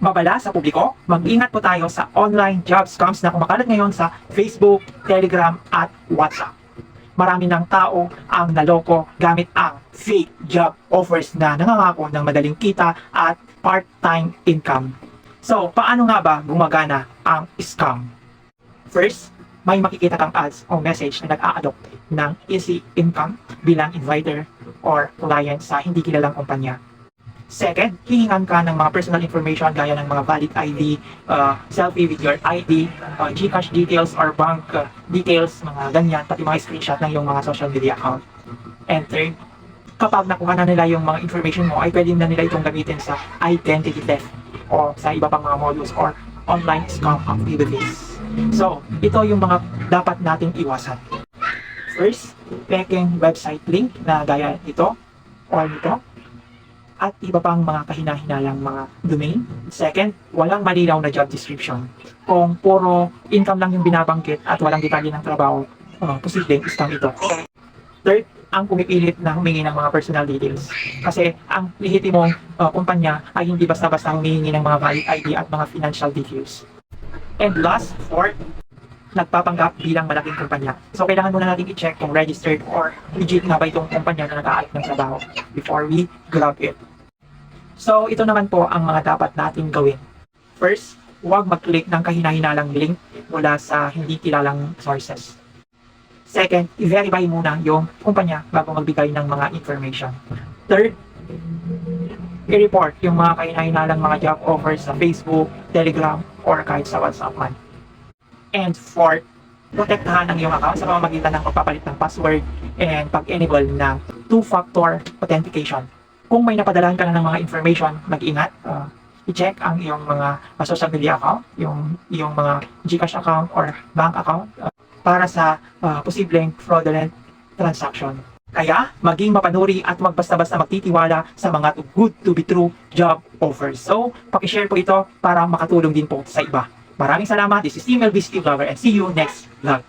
mabala sa publiko, mag-ingat po tayo sa online job scams na kumakalat ngayon sa Facebook, Telegram at WhatsApp. Marami ng tao ang naloko gamit ang fake job offers na nangangako ng madaling kita at part-time income. So, paano nga ba gumagana ang scam? First, may makikita kang ads o message na nag-a-adopt ng easy income bilang inviter or client sa hindi kilalang kumpanya. Second, hihingan ka ng mga personal information gaya ng mga valid ID, selfie with your ID, GCash details or bank details, mga ganyan, pati mga screenshot ng iyong mga social media account. And third, kapag nakuha na nila yung mga information mo, ay pwede na nila itong gamitin sa identity theft o sa iba pang mga modus or online scam activities. So, ito yung mga dapat nating iwasan. First, peking website link na gaya ito or nito, at iba pang mga kahina-hinalang mga domain. Second, walang malinaw na job description. Kung puro income lang yung binabanggit at walang detalye ng trabaho, posibleng scam ito. Third, ang pumipilit na humingi ng mga personal details. Kasi ang lehitimong kumpanya ay hindi basta-basta humingi ng mga valid ID at mga financial details. And last, fourth, nagpapanggap bilang malaking kumpanya. So, kailangan muna natin i-check kung registered or legit nga ba itong kumpanya na nag-aalok ng trabaho before we grab it. So, ito naman po ang mga dapat natin gawin. First, huwag mag-click ng kahina-hinalang link mula sa hindi kilalang sources. Second, i-verify muna yung kumpanya bago magbigay ng mga information. Third, i-report yung mga kahina-hinalang mga job offers sa Facebook, Telegram, or kahit sa WhatsApp man. And fourth, protektahan ang iyong account sa pamamagitan ng pagpapalit ng password and pag-enable ng two-factor authentication. Kung may napadalahan ka na ng mga information, mag-ingat. I-check ang iyong mga social media account, yung iyong mga GCash account or bank account para sa posibleng fraudulent transaction. Kaya, maging mapanuri at magbasta-basta magtitiwala sa mga too good to be true job offers. So, pakishare po ito para makatulong din po sa iba. Maraming salamat. This is Team LBC Vlogger and see you next vlog.